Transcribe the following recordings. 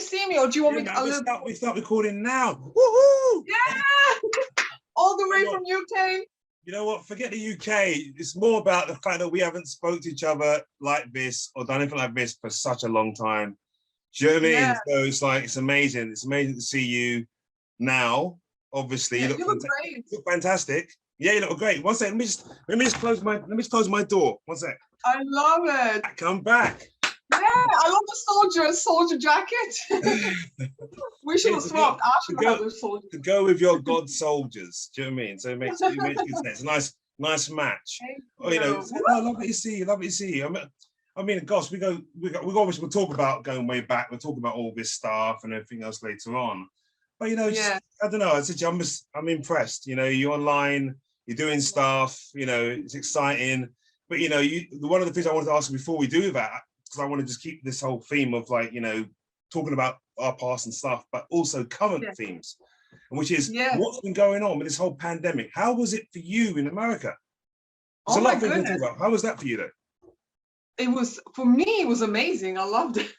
you see me, or do you want me man, a little? we start recording now. Woohoo! Yeah, all the way from UK. You know what? Forget the UK. It's more about the fact that we haven't spoke to each other like this or done anything like this for such a long time. Do you know what I mean? Yeah. So it's like it's amazing. It's amazing to see you now. Obviously, Yeah, you look great. you look fantastic. Yeah, you look great. One second. Let me just close my door. One sec. I love it. Come back. Yeah, I love the soldier jacket. We should have swapped. I should have those soldiers. To go with your God soldiers. Do you know what I mean? So it makes good sense. Nice match. Oh, you know, I love to see you. Love to see you. I mean, gosh, we obviously we'll talk about going way back. We'll talk about all this stuff and everything else later on. But you know, I don't know. I'm impressed. You know, you're online, you're doing stuff. You know, it's exciting. But you know, one of the things I wanted to ask you before we do that, because I want to just keep this whole theme of like, you know, talking about our past and stuff, but also current themes, which is what's been going on with this whole pandemic. How was it for you in America? There's a lot of things to talk about. How was that for you though? It was, for me, it was amazing. I loved it.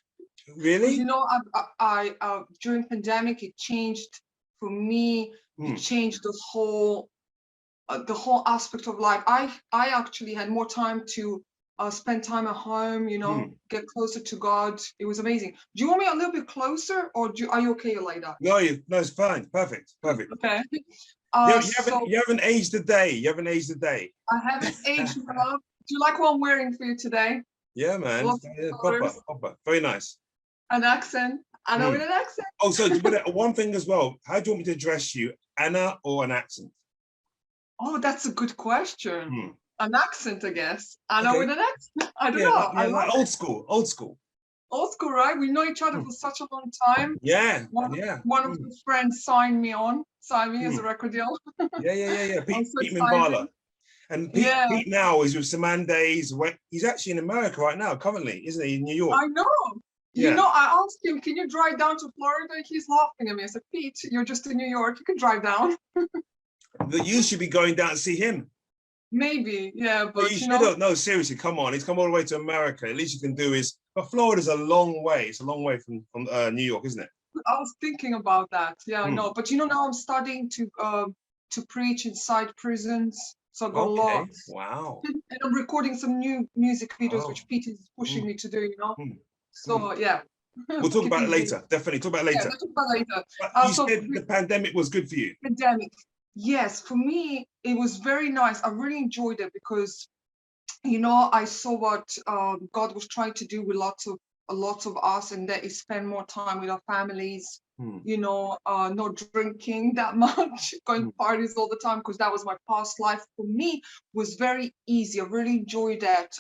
Really? You know, I during pandemic, it changed for me. It changed the whole aspect of life. I actually had more time to spend time at home, you know, get closer to God. It was amazing. Do you want me a little bit closer, or are you okay like that? No, it's fine. Perfect. Okay. You haven't aged a day. You haven't aged a day. I haven't aged enough. Do you like what I'm wearing for you today? Yeah, man. Proper. Very nice. An accent. I know with an accent. Oh, so one thing as well. How do you want me to address you, Anna or an accent? Oh, that's a good question. An accent, I guess. Anna with an accent. I don't know. Yeah, like old school. Old school, right? We know each other for such a long time. Yeah. One of the friends signed me as a record deal. Yeah. Pete Mimbala. And Pete now is with Samanda's. He's actually in America right now, currently, isn't he? In New York. I know. Yeah. You know, I asked him, can you drive down to Florida? He's laughing at me. I said, Pete, you're just in New York. You can drive down. But you should be going down to see him. Maybe, yeah, but you know. No, seriously, come on. He's come all the way to America. At least you can do is, but Florida's a long way. It's a long way from New York, isn't it? I was thinking about that. Yeah, I know. But you know, now I'm starting to preach inside prisons. So I got a lot. Wow. And I'm recording some new music videos, which Pete is pushing me to do, you know. So yeah. We'll talk about it later. Definitely talk about it later. Yeah, we'll talk about it later. But you said the pandemic was good for you. Pandemic. Yes, for me, it was very nice. I really enjoyed it because, you know, I saw what God was trying to do with lots of us, and that is spend more time with our families. You know, not drinking that much, going to parties all the time, because that was my past life. For me, was very easy. I really enjoyed that.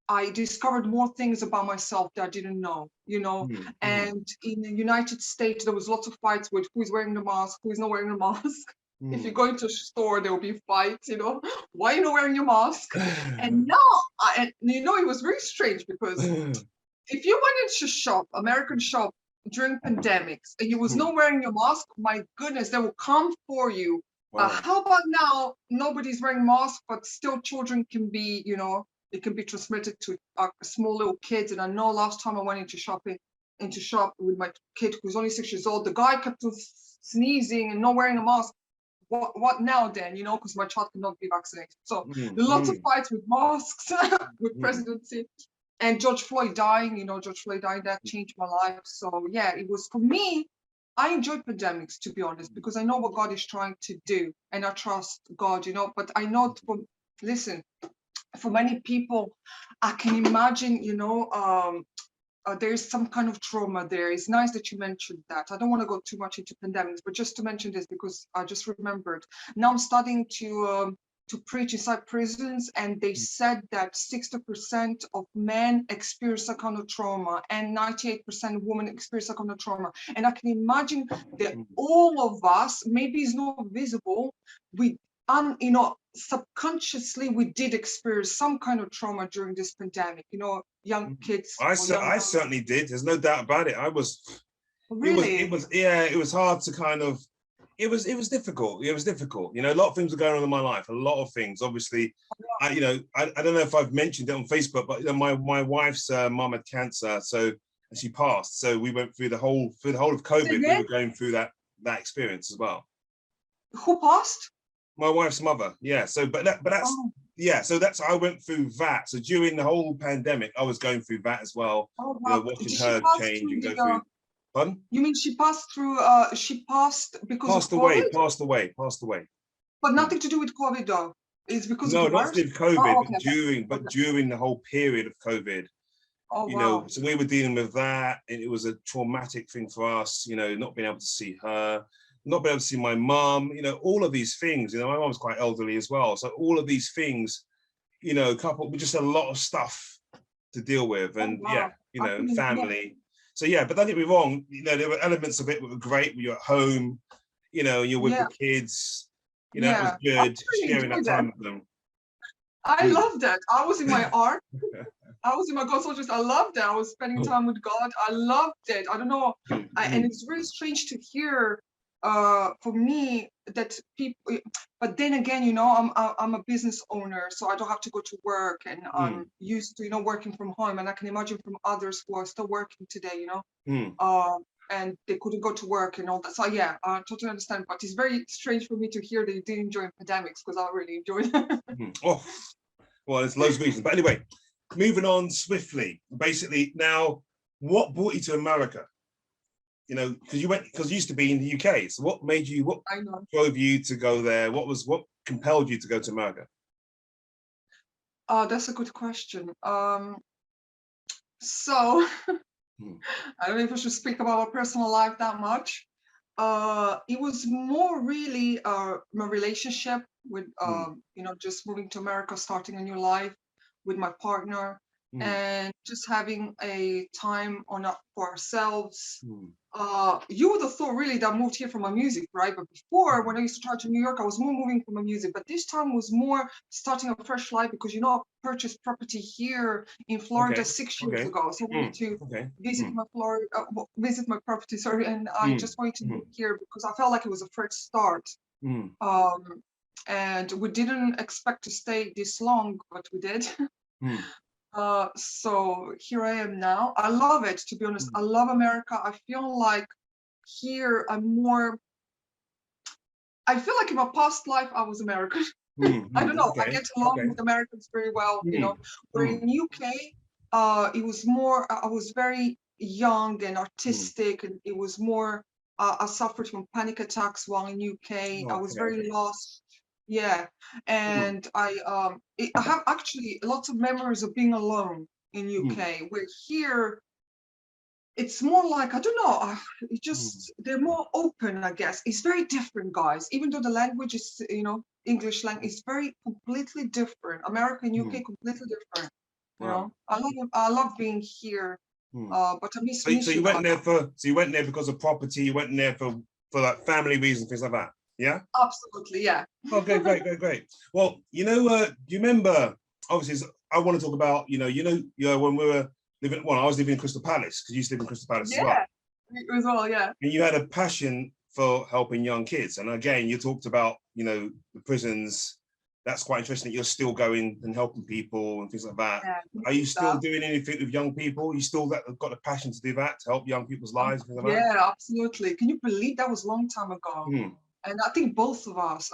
I discovered more things about myself that I didn't know, you know. And in the United States, there was lots of fights with who is wearing the mask, who is not wearing the mask. If you go into a store, there will be fights, you know. Why are you not wearing your mask? And now, you know, it was very strange because if you went into a shop, American shop, during pandemics, and you was not wearing your mask, my goodness, they will come for you. Wow. How about now, nobody's wearing masks, but still children can be, you know, it can be transmitted to small little kids. And I know last time I went into shop with my kid who's only 6 years old, the guy kept on sneezing and not wearing a mask. What now then, you know, because my child cannot be vaccinated. So lots of fights with masks, with presidency. And George Floyd dying, you know, that changed my life. So yeah, it was, for me, I enjoy pandemics, to be honest, because I know what God is trying to do and I trust God, you know. But I know, for many people, I can imagine, you know, there is some kind of trauma there. It's nice that you mentioned that. I don't want to go too much into pandemics, but just to mention this because I just remembered. Now I'm starting to preach inside prisons, and they said that 60% of men experience a kind of trauma and 98% of women experience a kind of trauma. And I can imagine that all of us, maybe it's not visible, you know, subconsciously we did experience some kind of trauma during this pandemic, you know, young kids. I certainly did. There's no doubt about it. Really? It was hard to kind of, it was difficult. It was difficult. You know, a lot of things were going on in my life, a lot of things, obviously. I don't know if I've mentioned it on Facebook, but you know, my wife's mum had cancer. So she passed. So we went through the whole of COVID. We were going through that experience as well. Who passed? My wife's mother. Yeah. So, but that's yeah. So that's I went through that. So during the whole pandemic, I was going through that as well. Oh, You know, wow. watching Did her she pass change and through go through. Pardon? You mean she passed through? She passed because Passed of away. COVID, Passed away. but nothing to do with COVID though. It's because of No, the not virus. with COVID, Oh, but okay. during the whole period of COVID. Oh, You wow. know, so we were dealing with that, and it was a traumatic thing for us. You know, not being able to see her, not being able to see my mum. You know, all of these things. You know, my mum was quite elderly as well, so all of these things. You know, coupled with just a lot of stuff to deal with, and Oh, yeah, wow. you know, and Yeah. family. So yeah, but don't get me wrong. You know, there were elements of it that were great. When you're at home, you know, you're with the kids. You know, it was I good really sharing that enjoyed that. time with them. I love that. I was in my art. I was in my God's soldiers. I loved it. I was spending time with God. I loved it. I don't know. And it's really strange to hear for me that people, but then again, you know, I'm a business owner, so I don't have to go to work, and I'm used to, you know, working from home, and I can imagine from others who are still working today, you know, and they couldn't go to work and all that. So yeah, I totally understand, but it's very strange for me to hear that you did enjoy pandemics, because I really enjoyed it. Oh, well, there's loads of reasons, but anyway, moving on swiftly. Basically, now, what brought you to America? You know, because you used to be in the UK. So what made you? What drove you to go there? What compelled you to go to America? That's a good question. So I don't know if I should speak about my personal life that much. It was more really my relationship with, you know, just moving to America, starting a new life with my partner, and just having a time for ourselves. You would have thought really that I moved here for my music, right? But before, when I used to try to New York, I was more moving for my music. But this time was more starting a fresh life, because, you know, I purchased property here in Florida 6 years ago. So I wanted to visit my property, sorry, and I just wanted to move here because I felt like it was a fresh start. And we didn't expect to stay this long, but we did. So here I am now. I love it, to be honest. I love America. I feel like here I feel like in my past life I was American. I don't know. I get along with Americans very well, you know. Where in UK, it was more, I was very young and artistic, and it was more, I suffered from panic attacks while in UK. I was very lost. Yeah, and I have actually lots of memories of being alone in UK. Where here, it's more like, I don't know, it just, they're more open, I guess. It's very different, guys. Even though the language is, you know, English language, it's very completely different. America and UK completely different. You know, I love being here. But I miss so you went there because of property. You went in there for like family reasons, things like that. Yeah. Absolutely, yeah. Okay, great. Well, you know, do you remember? Obviously, I want to talk about when we were living. Well, I was living in Crystal Palace, because you used to live in Crystal Palace as well. Yeah, as well, yeah. And you had a passion for helping young kids, and again, you talked about, you know, the prisons. That's quite interesting that you're still going and helping people and things like that. Yeah, are you still doing anything with young people? You still got the passion to do that, to help young people's lives? Yeah, absolutely. Can you believe that was a long time ago? And I think both of us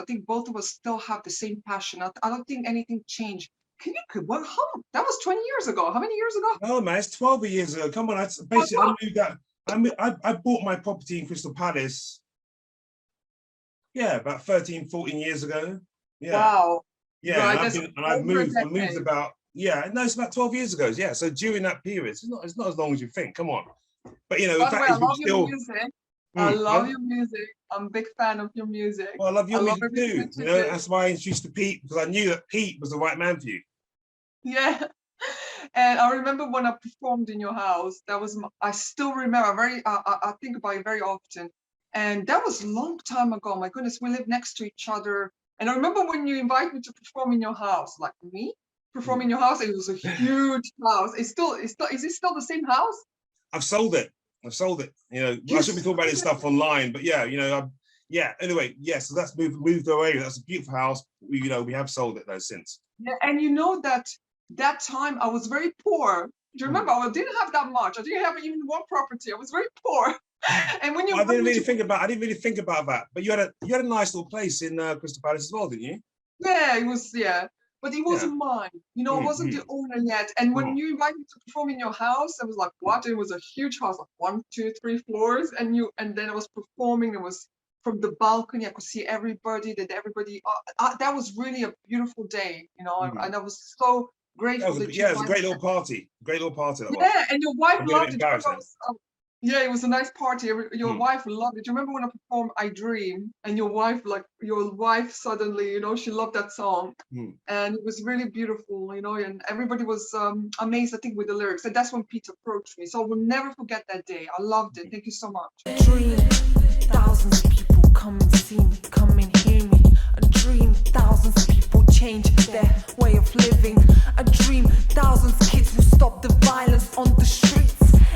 still have the same passion. I don't think anything changed. That was 20 years ago. How many years ago? Oh man, it's 12 years ago. Come on, basically I moved that. I bought my property in Crystal Palace. Yeah, about 13, 14 years ago. Yeah. Wow. Yeah, right, and I moved about, it's about 12 years ago. Yeah, so during that period, it's not as long as you think. Come on. But you know, by the way, I love your music. I love your music. I'm a big fan of your music. Well, I love your music too. You know, that's why I introduced to Pete, because I knew that Pete was the right man for you. Yeah. And I remember when I performed in your house, I still remember, I think about it very often. And that was a long time ago. My goodness, we lived next to each other. And I remember when you invited me to perform in your house, like me performing in your house, it was a huge house. Is it still the same house? I've sold it. You know, I shouldn't be talking about this stuff online, but yeah, you know, anyway, so that's moved away. That's a beautiful house. We have sold it though since. Yeah, and you know that time I was very poor. Do you remember? I didn't have that much. I didn't have even one property. I was very poor. And when you I didn't really think about that. But you had a nice little place in Crystal Palace as well, didn't you? yeah, it was, yeah. But it wasn't mine. You know, I wasn't the owner yet. And when you invited me to perform in your house, I was like, what? It was a huge house, like 1, 2, 3 floors. And then I was performing. It was from the balcony. I could see everybody. That was really a beautiful day, you know. And I was so grateful that it was a great little party. Great little party. That yeah, and your wife loved it. Yeah, it was a nice party. Your wife loved it. Do you remember when I performed "I Dream" and your wife suddenly, you know, she loved that song, and it was really beautiful, you know, and everybody was amazed, I think, with the lyrics. And that's when Pete approached me. So I will never forget that day. I loved it. Thank you so much. Dream, thousands of people come and see me, come and hear me. A dream, thousands of people change their way of living. A dream, thousands of kids will stop the violence on the streets.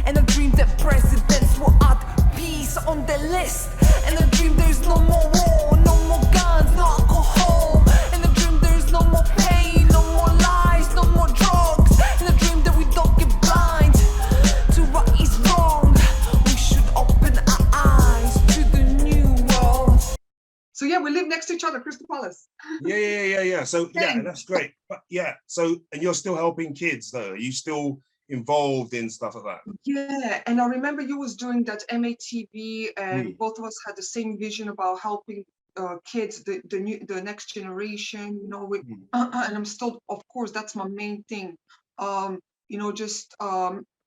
And a dream that presidents will add peace on their list. And a dream there's no more war, no more guns, no alcohol. And a dream there's no more pain, no more lies, no more drugs. And a dream that we don't get blind to what is wrong. We should open our eyes to the new world. So yeah, we live next to each other, Crystal Palace. Yeah. So yeah, that's great. But yeah, so and you're still helping kids though. Are you still involved in stuff like that? Yeah, and I remember you was doing that MATV, and both of us had the same vision about helping kids, the next generation, you know. And I'm still, of course, that's my main thing. You know, just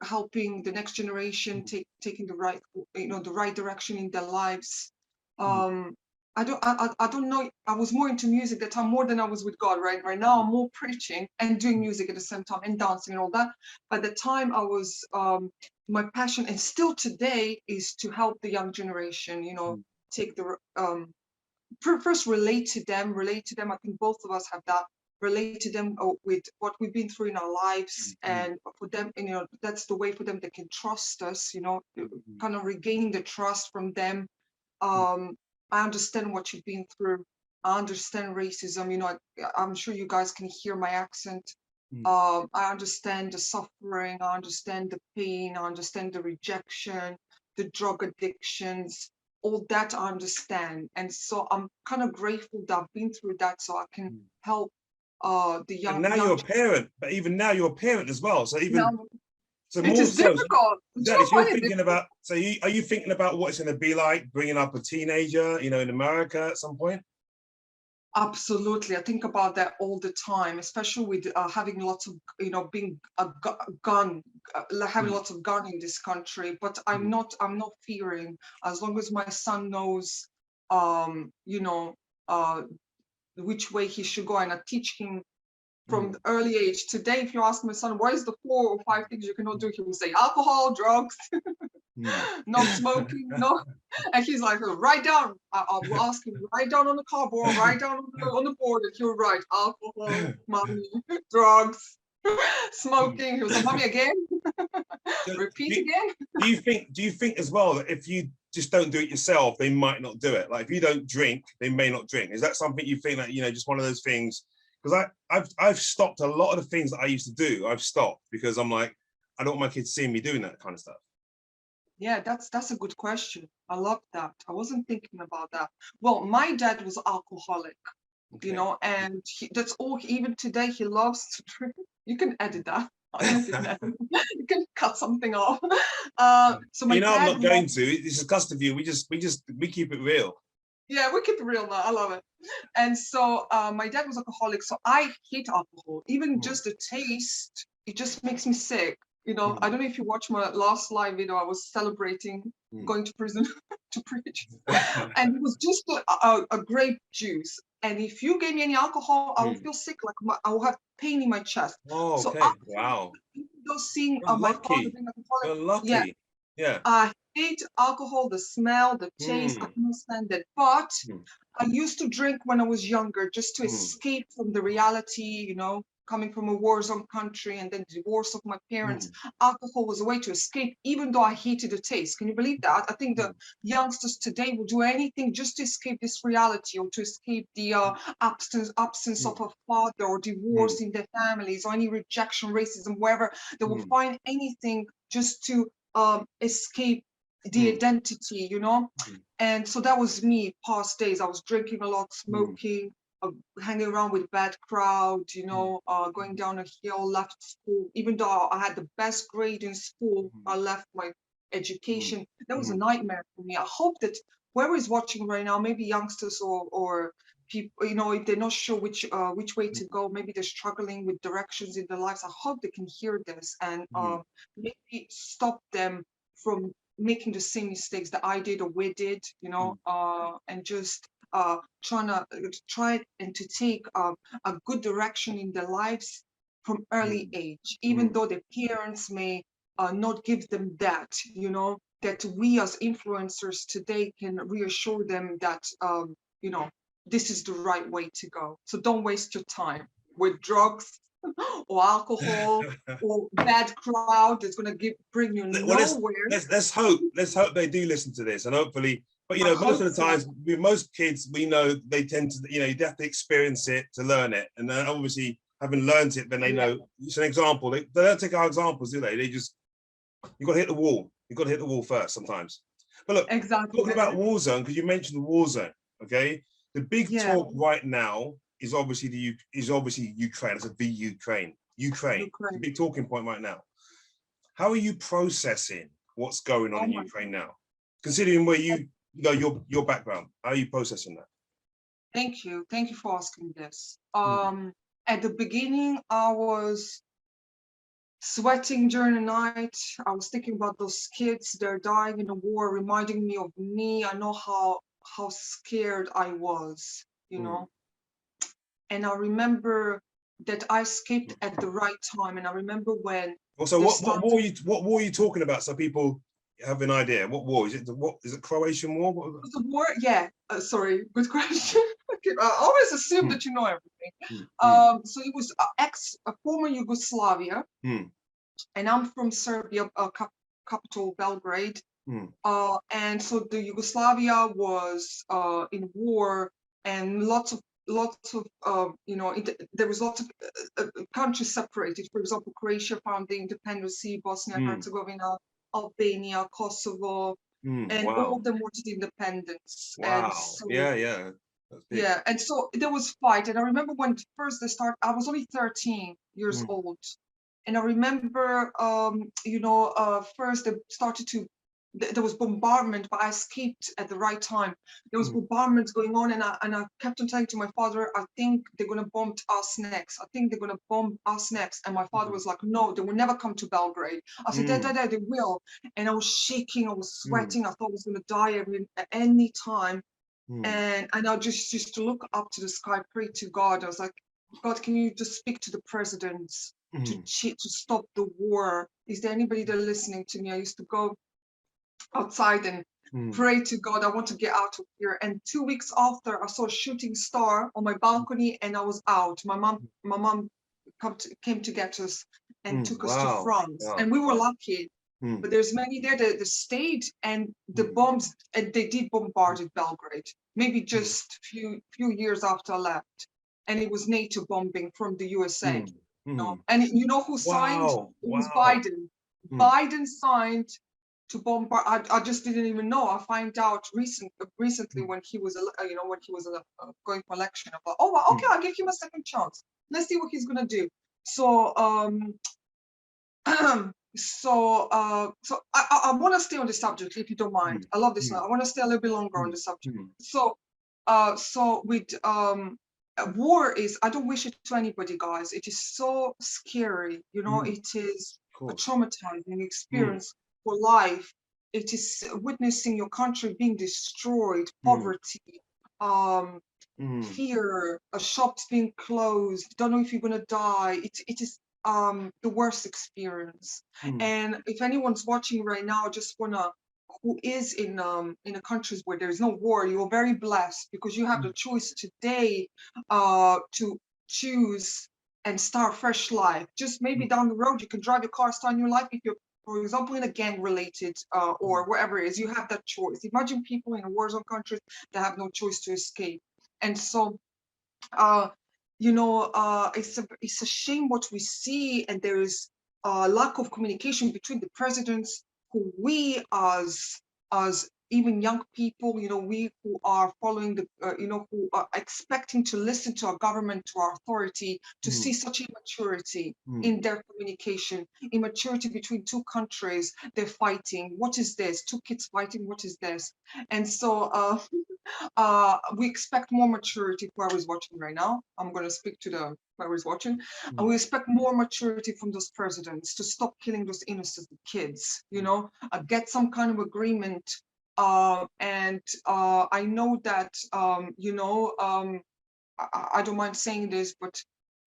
helping the next generation taking the right, you know, the right direction in their lives. I don't know. I was more into music that time, more than I was with God. Right now, I'm more preaching and doing music at the same time and dancing and all that. But at the time, I was my passion, and still today, is to help the young generation. You know, take the first relate to them. I think both of us have that. Relate to them with what we've been through in our lives, and for them, you know, that's the way for them they can trust us. You know, kind of regaining the trust from them. I understand what you've been through. I understand racism. You know, I'm sure you guys can hear my accent. I understand the suffering. I understand the pain. I understand the rejection, the drug addictions, all that I understand. And so I'm kind of grateful that I've been through that, so I can help the young. And now you're a parent, but even now you're a parent as well. So even. So it is difficult. Exactly. So you're thinking about. So are you thinking about what it's going to be like bringing up a teenager, you know, in America at some point? Absolutely, I think about that all the time, especially with having lots of, you know, being a gun, having lots of gun in this country. But I'm not fearing, as long as my son knows, you know, which way he should go, and I teach him from the early age. Today, if you ask my son, what is the 4 or 5 things you cannot do, he will say alcohol, drugs, not smoking, no. And he's like, write down. I will ask him, write down on the cardboard, write down on the board, and he'll write alcohol, mommy, drugs, smoking. He was like, mommy, again? Repeat again? Do you think as well that if you just don't do it yourself, they might not do it? Like if you don't drink, they may not drink. Is that something you think that, you know, just one of those things? Because I've stopped a lot of the things that I used to do. I've stopped because I'm like, I don't want my kids seeing me doing that kind of stuff. Yeah, that's a good question. I love that. I wasn't thinking about that. Well, my dad was alcoholic, you know, and that's all. Even today, he loves to drink. You can edit that. You can cut something off. So my dad, I'm not going to. This is custom view. We keep it real. Yeah, we keep it real now. I love it. And so my dad was alcoholic, so I hate alcohol. Even just the taste, it just makes me sick. You know, I don't know if you watched my last live video. I was celebrating going to prison to preach, and it was just a grape juice. And if you gave me any alcohol, I would feel sick. Like I will have pain in my chest. Oh, okay. So Wow. Just seeing my father being alcoholic. You're lucky. Yeah. I hate alcohol, the smell, the taste. I can't stand it. But I used to drink when I was younger, just to escape from the reality, you know. coming from a war zone country and then the divorce of my parents, alcohol was a way to escape, even though I hated the taste. Can you believe that? I think the youngsters today will do anything just to escape this reality, or to escape the absence of a father, or divorce in their families, or any rejection, racism, wherever. They will find anything just to escape the identity, you know. And so that was me past days. I was drinking a lot, smoking, hanging around with bad crowd, you know, going down a hill, left school. Even though I had the best grade in school, I left my education. That was a nightmare for me. I hope that whoever is watching right now, maybe youngsters or people, you know, if they're not sure which way to go, maybe they're struggling with directions in their lives, I hope they can hear this and maybe stop them from making the same mistakes that I did or we did, you know, and just try and to take a good direction in their lives from early age, even though their parents may not give them that, you know, that we as influencers today can reassure them that, you know, this is the right way to go. So don't waste your time with drugs or alcohol or bad crowd that's going to bring you nowhere. Let's hope they do listen to this, and hopefully, but you know, most of the times with most kids, we know they tend to, you know, you have to experience it to learn it, and then obviously having learned it, then they know. It's an example. They don't take our examples, do they? They just, you got to hit the wall. You got to hit the wall first sometimes. But look, talking about war zone, because you mentioned the war zone, okay? The big talk right now is obviously Ukraine. It's a Ukraine. It's a big talking point right now. How are you processing what's going on in Ukraine now? Considering where you know your background, how are you processing that? Thank you for asking this. At the beginning, I was sweating during the night. I was thinking about those kids, they're dying in the war, reminding me of me. I know how scared I was, you know. And I remember that I escaped at the right time. And I remember when. Also, what war are you talking about? So people have an idea. What war is it? Is it Croatian war? The war, yeah. Sorry, good question. I always assume that you know everything. So it was former Yugoslavia, and I'm from Serbia, capital Belgrade. And so the Yugoslavia was in war, and lots of you know, there was lots of countries separated. For example, Croatia found the independence, Bosnia and Herzegovina, Albania, Kosovo, and all of them wanted independence. Wow. And so, yeah. And so there was fight. And I remember when first they started, I was only 13 years old. And I remember, you know, first they started to, there was bombardment, but I escaped at the right time. There was bombardments going on, and I kept on telling to my father, I think they're going to bomb us next. I think they're going to bomb us next. And my father was like, no, they will never come to Belgrade. I said, they will. And I was shaking, I was sweating. I thought I was going to die at any time. And I just used to look up to the sky, pray to God. I was like, God, can you just speak to the presidents to stop the war? Is there anybody that listening to me? I used to go outside and pray to God, I want to get out of here. And 2 weeks after, I saw a shooting star on my balcony, and I was out. My mom came to get us and took us to France, and we were lucky. But there's many there that stayed, and the bombs, and they did bombarded Belgrade. Maybe just few years after I left, and it was NATO bombing from the USA. You know? And you know who signed? It was Biden. Biden signed to bombard. I just didn't even know. I find out recently when he was, you know, when he was going for election. I thought, oh, well, okay, I'll give him a second chance. Let's see what he's gonna do. So, so I want to stay on the subject, if you don't mind. I love this. I want to stay a little bit longer on the subject. So, so with war is, I don't wish it to anybody, guys. It is so scary. You know, it is a traumatizing experience for life. It is witnessing your country being destroyed, poverty, fear, shops being closed, don't know if you're gonna die. It is the worst experience. And if anyone's watching right now, just wanna, who is in the countries where there's no war, you're very blessed, because you have the choice today to choose and start a fresh life. Just maybe down the road, you can drive your car, start a new life. If you're, for example, in a gang related or whatever it is, you have that choice. Imagine people in war zone countries that have no choice to escape. And so, you know, it's a shame what we see, and there is a lack of communication between the presidents, who we as even young people, you know, we who are following the, you know, who are expecting to listen to our government, to our authority, to see such immaturity in their communication, immaturity between two countries, they're fighting. What is this? Two kids fighting, what is this? And so we expect more maturity. Whoever is watching right now, I'm going to speak to the whoever is watching, and we expect more maturity from those presidents to stop killing those innocent kids, you know, get some kind of agreement. And I know that, you know, I don't mind saying this, but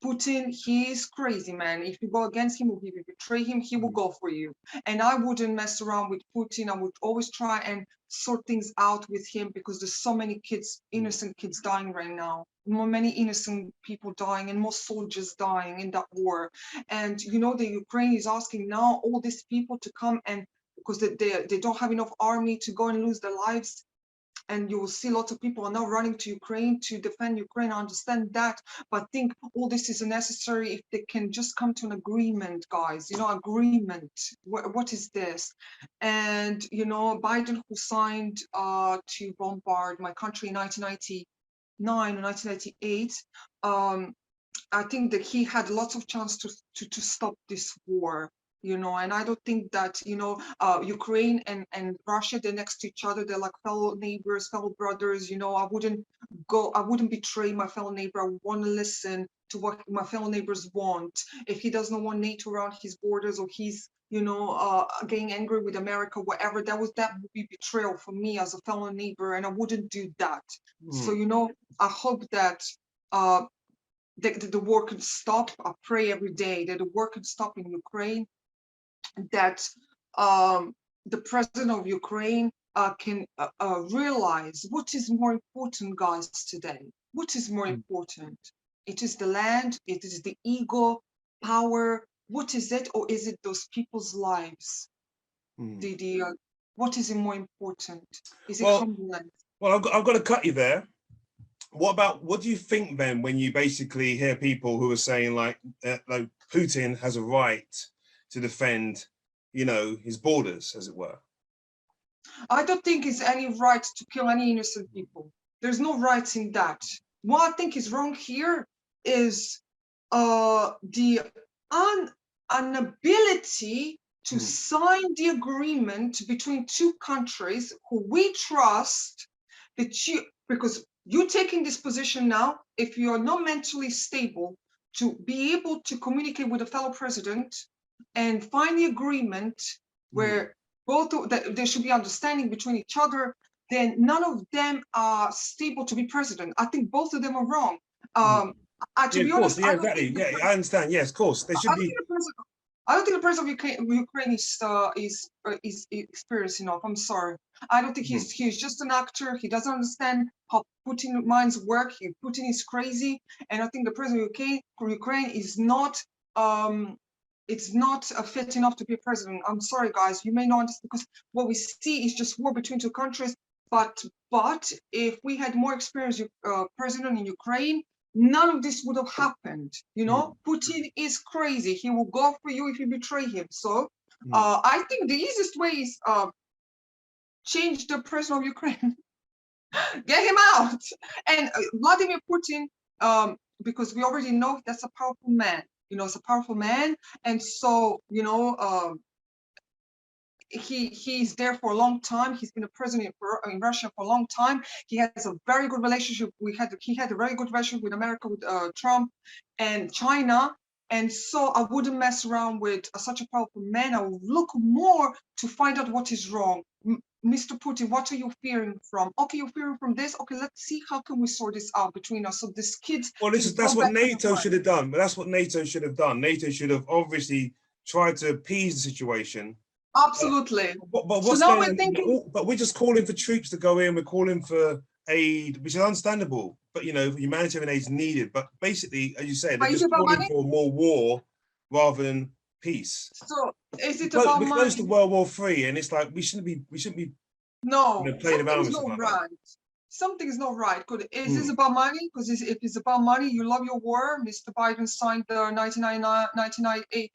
Putin, he is crazy, man. If you go against him or if you betray him, he will go for you. And I wouldn't mess around with Putin. I would always try and sort things out with him, because there's so many kids, innocent kids dying right now. Many innocent people dying, and more soldiers dying in that war. And, you know, the Ukraine is asking now all these people to come, and because they don't have enough army to go and lose their lives. And you will see lots of people are now running to Ukraine to defend Ukraine. I understand that, but I think all this is necessary if they can just come to an agreement, guys. You know, agreement. What is this? And you know, Biden, who signed to bombard my country in 1999 or 1998, I think that he had lots of chance to stop this war. You know, and I don't think that, you know, Ukraine and Russia, they're next to each other. They're like fellow neighbors, fellow brothers. You know, I wouldn't betray my fellow neighbor. I want to listen to what my fellow neighbors want. If he doesn't want NATO around his borders, or he's, you know, getting angry with America, whatever, that would be betrayal for me as a fellow neighbor, and I wouldn't do that. So, you know, I hope that the war can stop. I pray every day that the war can stop in Ukraine, that the president of Ukraine can realize what is more important, guys, today. What is more important? It is the land, it is the ego, power. What is it? Or is it those people's lives? What is it more important? Is it humbleness? Well, I've got to cut you there. What do you think then when you basically hear people who are saying like Putin has a right to defend, you know, his borders, as it were? I don't think it's any right to kill any innocent people. There's no rights in that. What I think is wrong here is the inability to sign the agreement between two countries who we trust, because you taking this position now, if you are not mentally stable to be able to communicate with a fellow president and find the agreement where there should be understanding between each other, then none of them are stable to be president. I think both of them are wrong. To be honest, exactly. Yeah, I understand. Yes, of course, they should be. I don't think the president of Ukraine is experienced enough. I'm sorry. I don't think he's just an actor. He doesn't understand how Putin minds work. Putin is crazy, and I think the president of Ukraine is not. It's not fit enough to be a president. I'm sorry, guys. You may not understand, because what we see is just war between two countries. But if we had more experienced president in Ukraine, none of this would have happened. You know, Putin is crazy. He will go for you if you betray him. So I think the easiest way is change the president of Ukraine, get him out, and Vladimir Putin, because we already know that's a powerful man. You know, it's a powerful man, and so you know. He's there for a long time. He's been a president in Russia for a long time. He has a very good relationship. He had a very good relationship with America, with Trump and China. And so I wouldn't mess around with such a powerful man. I would look more to find out what is wrong. Mr. Putin, what are you fearing from? Okay, you're fearing from this. Okay, let's see how can we sort this out between us. So this kids. Well, that's what NATO should have done. But that's what NATO should have done. NATO should have obviously tried to appease the situation. Absolutely. But what's so now we're thinking. But we're just calling for troops to go in. We're calling for aid, which is understandable. but you know, humanitarian aid is needed. But basically, as you say, they're Is just it about calling money? for more war rather than peace. So is it But about we're close to money? World War III, and it's like we shouldn't be, you No, know, playing around something's with not something like that. right. Something is not right. Is this Mm. about money? Because if it's about money, you love your war. Mr. Biden signed the 1998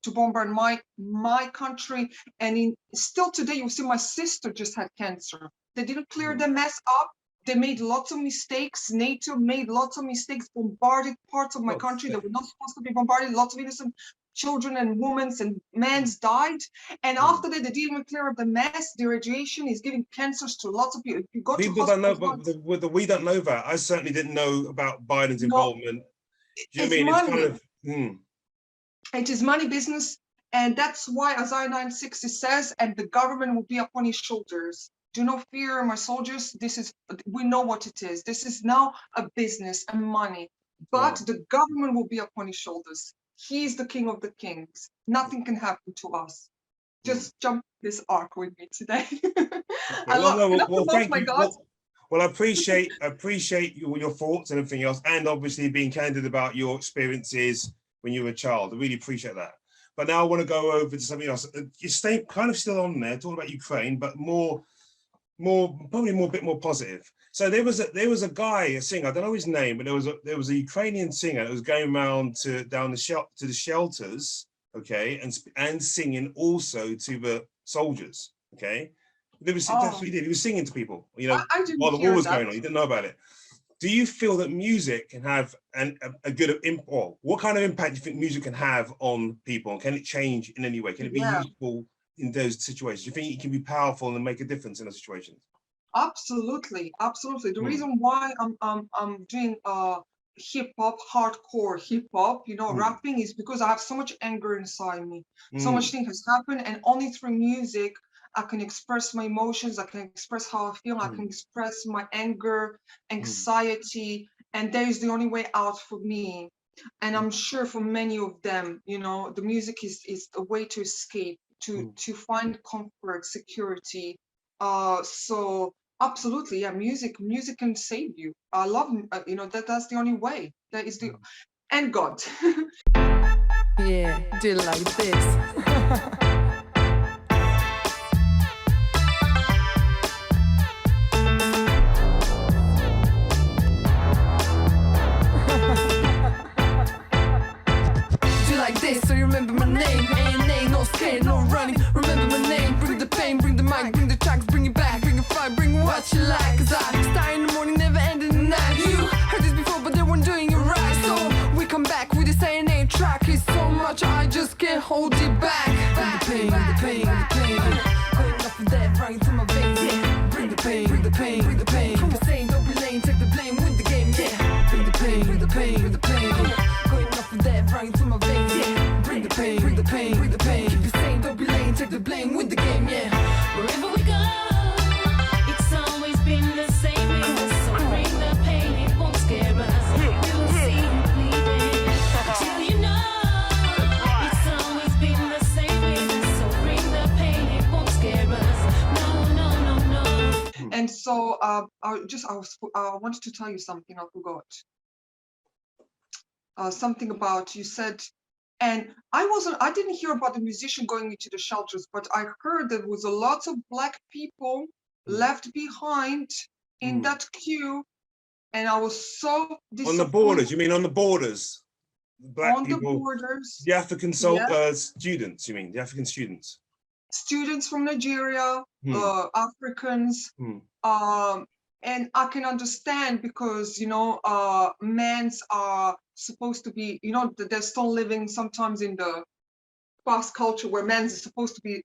to bombard my country, and still today you see my sister just had cancer. They didn't clear the mess up. They made lots of mistakes. NATO made lots of mistakes, bombarded parts of my country that were not supposed to be bombarded. Lots of innocent children and women and men died. And after that, they didn't even clear up the mess. The radiation is giving cancers to lots of people. If you go to People don't know, hospitals, but we don't know that. I certainly didn't know about Biden's no, involvement. Do you know what I it's mean? It's kind money. of, It is money business. And that's why Isaiah 9:60 says, and the government will be upon his shoulders. Do not fear, my soldiers. We know what it is. This is now a business and money. But wow. the government will be upon his shoulders. He is the king of the kings. Nothing can happen to us. Just jump this arc with me today. I Well, love, no, can I well, promote thank my you. God? Well, I appreciate your thoughts and everything else, and obviously being candid about your experiences when you were a child. I really appreciate that. But now I want to go over to something else. You stay kind of still on there, talking about Ukraine, but probably a bit more positive. So there was a guy, a singer, I don't know his name, but there was a Ukrainian singer that was going around to the shelters, okay, and singing also to the soldiers, okay. That's what he did. He was singing to people, you know, I while didn't the war hear was that. going on. He didn't know about it. Do you feel that music can have a good impact? Or what kind of impact do you think music can have on people? Can it change in any way? Can it be Yeah, useful in those situations? Do you think it can be powerful and make a difference in those situations? absolutely, absolutely. The Mm, reason why I'm doing hip hop, hardcore hip hop, mm, rapping is because I have so much anger inside me. So much mm, thing has happened, and only through music I can express my emotions. I can express how I feel. I can mm, express my anger, mm, anxiety, and that is the only way out for me. And mm, I'm sure for many of them, the music is a way to escape, to mm, to find comfort, security. So absolutely, yeah, music can save you. I love, that's the only way. That is the, mm. and God. Yeah, do it like this. Do like this, so you remember my name. A&A, no scared, no running. Remember my name, bring the pain, bring the mic, bring the tracks, bring it back, bring it fire, bring what you like. Cause I start in the morning, never end in the night. You heard this before, but they weren't doing it right. So we come back with this A&A track. It's so much, I just can't hold it back. Bring the pain, bring the pain, bring the pain. Going off of that, running through my veins, yeah. Bring the pain, bring the pain, bring the pain. From the same, don't be lame, take the blame, win the game, yeah. Bring the pain, bring the pain, bring the pain. Going off of that, running through my veins, yeah. Bring the pain, bring the pain, bring the pain. Keep it sane, don't be lame, take the blame, win the game, yeah. Wherever we go, it's always been the same with us. So bring the pain, it won't scare us. We will see you bleeding until you know. It's always been the same with us. So bring the pain, it won't scare us. No, no, no, no. And so I wanted to tell you something. I forgot. Something about, you said, and I didn't hear about the musician going into the shelters, but I heard there was a lot of Black people left behind in that queue, and I was so On the disappointed. borders, you mean on the borders? Black On the people, borders, the African yeah. students, you mean, the African students? Students from Nigeria, Hmm, Africans, hmm, and I can understand because men's are supposed to be, they're still living sometimes in the past culture where men's is supposed to be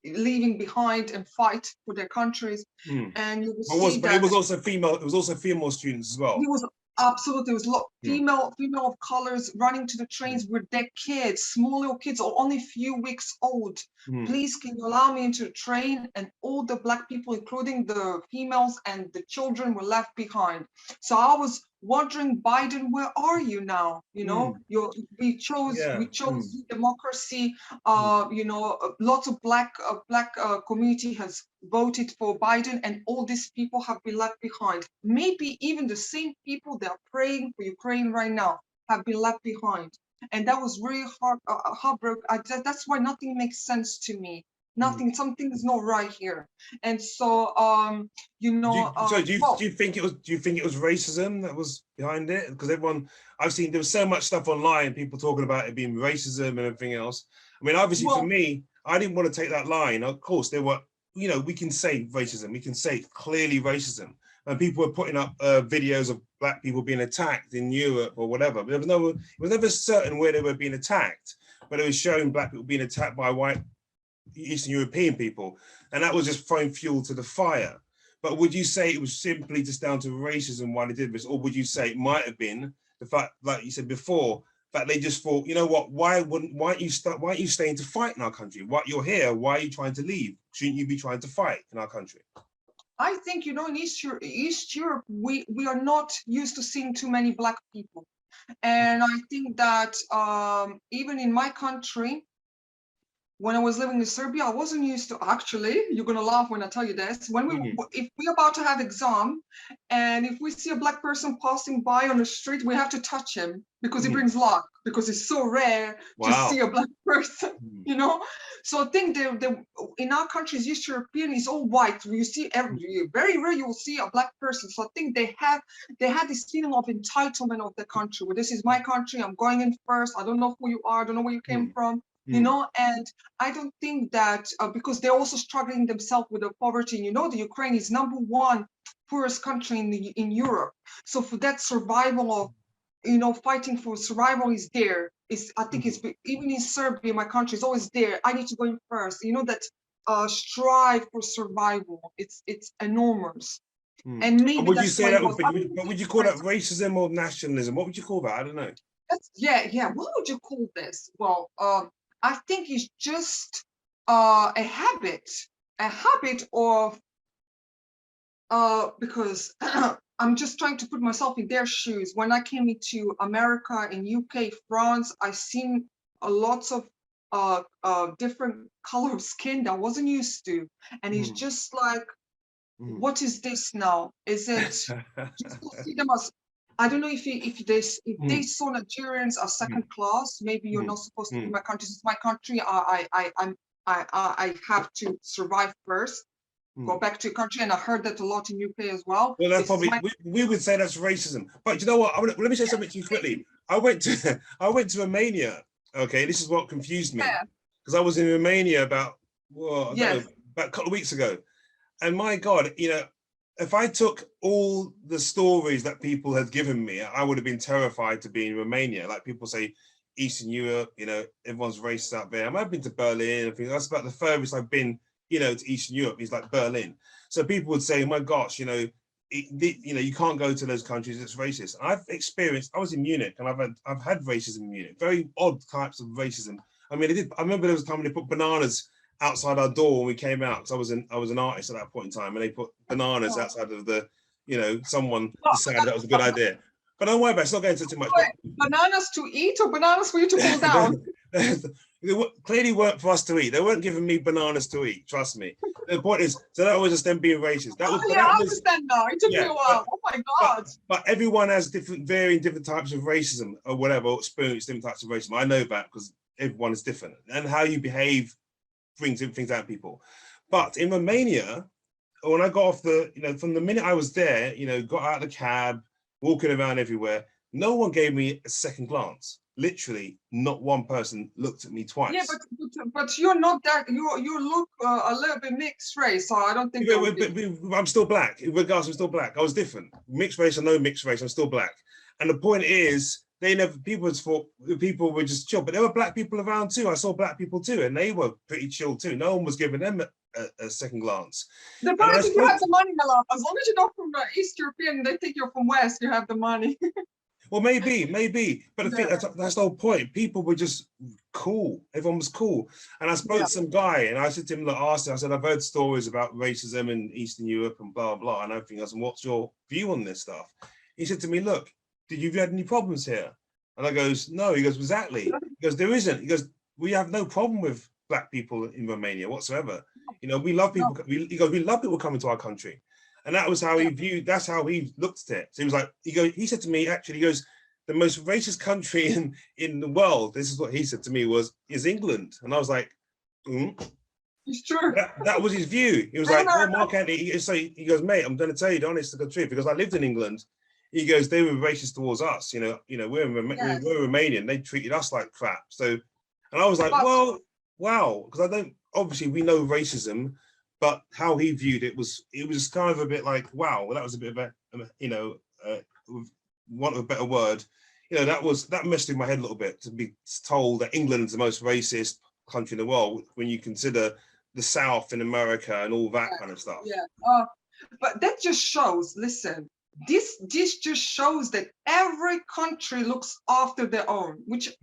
leaving behind and fight for their countries, hmm. and you will But see it that was also female. It was also female students as well. he was absolutely, it was Hmm, female of colors running to the trains with their kids, small little kids, or only a few weeks old. hmm, Please, can you allow me into the train? And all the Black people, including the females and the children, were left behind. So I was wondering, Biden, where are you now? You know, we chose democracy. You know, lots of black community has voted for Biden, and all these people have been left behind. Maybe even the same people that are praying for Ukraine right now have been left behind. And that was really heartbroken. That's why nothing makes sense to me. Nothing, something's not right here. And so, you know, do you think it was racism that was behind it? Because I've seen there was so much stuff online, people talking about it being racism and everything else. I mean, obviously for me, I didn't want to take that line. Of course, there were, you know, we can say racism, we can say clearly racism. And people were putting up videos of black people being attacked in Europe or whatever. But it was never certain where they were being attacked, but it was showing black people being attacked by white Eastern European people, and that was just throwing fuel to the fire. But would you say it was simply just down to racism why they did this, or would you say it might have been the fact, like you said before, that they just thought, you know what, why aren't you staying to fight in our country? What, you're here, why are you trying to leave? Shouldn't you be trying to fight in our country? I think, you know, in East Europe, we are not used to seeing too many black people, and I think that even in my country, when I was living in Serbia, I wasn't used to, actually, you're gonna laugh when I tell you this, when if we're about to have exam, and if we see a black person passing by on the street, we have to touch him because he brings luck, because it's so rare to see a black person, you know? So I think in our countries, East European is all white. You see very rare you will see a black person. So I think they had this feeling of entitlement of the country. Well, this is my country, I'm going in first. I don't know who you are, I don't know where you came from. You know, and I don't think that because they're also struggling themselves with the poverty. You know, the Ukraine is #1 poorest country in Europe. So for that survival of, you know, fighting for survival is there. I think it's even in Serbia, my country is always there. I need to go in first. You know, that strive for survival. It's enormous. And maybe would you say that? But would you call that racism or nationalism? What would you call that? I don't know. Yeah. What would you call this? Well, I think it's just a habit of because I'm just trying to put myself in their shoes. When I came into America, in UK, France, I seen a lots of different color of skin that I wasn't used to, and it's just like, what is this now? Is it just to see them as, I don't know if they saw Nigerians as second class. Maybe you're not supposed to be my country. This is my country. I have to survive first. Go back to your country, and I heard that a lot in UK as well. Well, that's probably we would say that's racism. But you know what? let me say something to you quickly. I went to Romania. Okay, this is what confused me, because I was in Romania about a couple of weeks ago, and my God, you know, if I took all the stories that people had given me, I would have been terrified to be in Romania. Like people say, Eastern Europe, you know, everyone's racist out there. I've been to Berlin. I think that's about the furthest I've been, you know, to Eastern Europe. Is like Berlin. So people would say, my gosh, you know, you can't go to those countries. It's racist. I've experienced. I was in Munich, and I've had racism in Munich. Very odd types of racism. I mean, I remember there was a time they put bananas outside our door when we came out, because I was an artist at that point in time, and they put bananas outside of the, you know, someone decided that was a good idea. But don't worry about it, it's not going into too much. Bananas to eat or bananas for you to pull down? They clearly weren't for us to eat. They weren't giving me bananas to eat, trust me. The point is, so that was just them being racist. I understand now. It took me a while. Oh my God. But everyone has varying different types of racism or whatever, experience different types of racism. I know that because everyone is different. And how you behave brings things out of people. But in Romania, when I got off from the minute I was there, you know, got out of the cab, walking around everywhere, no one gave me a second glance. Literally, not one person looked at me twice. Yeah, but you're not that. You look a little bit mixed race, so I don't think. I'm still black. Regardless, I'm still black. I was different. Mixed race or no mixed race, I'm still black. And the point is, people were just chill, but there were black people around too. I saw black people too, and they were pretty chill too. No one was giving them a second glance. The point is, you have the money, my love. As long as you're not from East European, they think you're from West. You have the money. Well, maybe, but I think that's the whole point. People were just cool. Everyone was cool. And I spoke to some guy, and I said to him, look, I said, I've heard stories about racism in Eastern Europe and blah, blah, and everything else. And what's your view on this stuff? He said to me, look, did you had any problems here? And I goes, no. He goes, exactly. He goes, there isn't. He goes, we have no problem with black people in Romania whatsoever. You know, we love people. He goes, we love people coming to our country. And that was how he viewed, that's how he looked at it. So he was like, he said to me, actually, he goes, the most racist country in the world, this is what he said to me, is England. And I was like, It's true. That was his view. He was like, well, Mark Anthony, he goes, mate, I'm going to tell you the honest to the truth, because I lived in England. He goes, they were racist towards us. You know, we're Romanian. They treated us like crap. So, and I was like, well, wow, because obviously we know racism, but how he viewed it was kind of a bit like, wow, well, that was a bit of a, want of a better word, that messed in my head a little bit, to be told that England is the most racist country in the world when you consider the South in America and all that kind of stuff. Yeah, but that just shows, listen, this just shows that every country looks after their own, which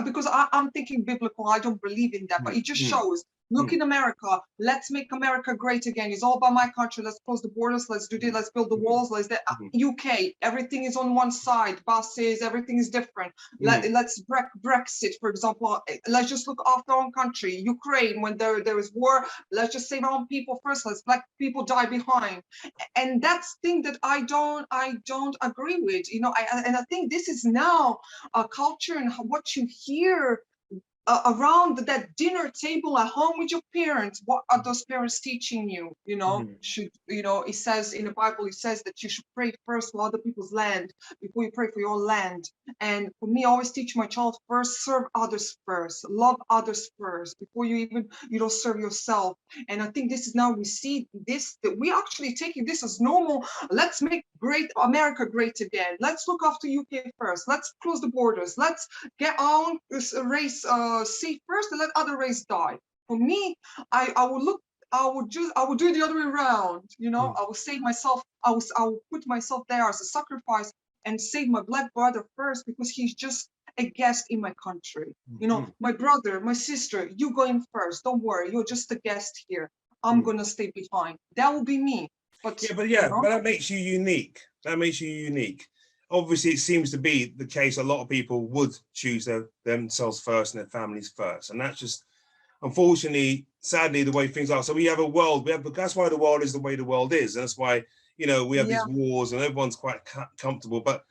because I'm thinking biblical, I don't believe in that, but it just shows. Look in America, let's make America great again. It's all about my country. Let's close the borders. Let's do this. Let's build the walls. Let's that. UK, everything is on one side. Buses, everything is different. Let's Brexit, for example. Let's just look after our own country. Ukraine, when there is war, let's just save our own people first. Let's black people die behind. And that's thing that I don't agree with. And I think this is now a culture and what you hear around that dinner table at home with your parents. What are those parents teaching you? It says in the Bible, it says that you should pray first for other people's land before you pray for your land. And for me, I always teach my child first, serve others first, love others first before you even serve yourself. And I think this is now we see this, that we actually taking this as normal. Let's make great America great again. Let's look after UK first. Let's close the borders. Let's get our own race see first and let other race die. For me, I would do it the other way around. I will save myself. I will put myself there as a sacrifice and save my black brother first, because he's just a guest in my country. My brother, my sister, you go in first. Don't worry, you're just a guest here. I'm gonna stay behind. That will be me. But but that makes you unique. That makes you unique. Obviously, it seems to be the case. A lot of people would choose themselves first and their families first, and that's just, unfortunately, sadly, the way things are. So we have a world. That's why the world is the way the world is, and that's why we have these wars, and everyone's quite comfortable. But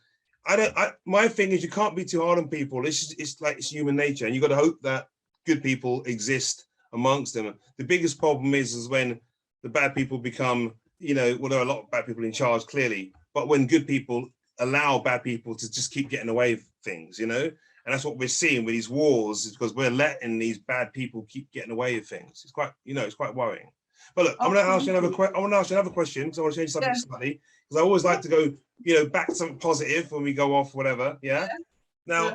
my thing is, you can't be too hard on people. It's like it's human nature, and you got to hope that good people exist amongst them. The biggest problem is when the bad people become, there are a lot of bad people in charge, clearly, but when good people allow bad people to just keep getting away with things, and that's what we're seeing with these wars, is because we're letting these bad people keep getting away with things. It's quite, it's quite worrying. But look, I'm going to ask you another question. I want to ask you another question, because I want to change something slightly, because I always like to go, back to something positive when we go off, whatever. Yeah. Now,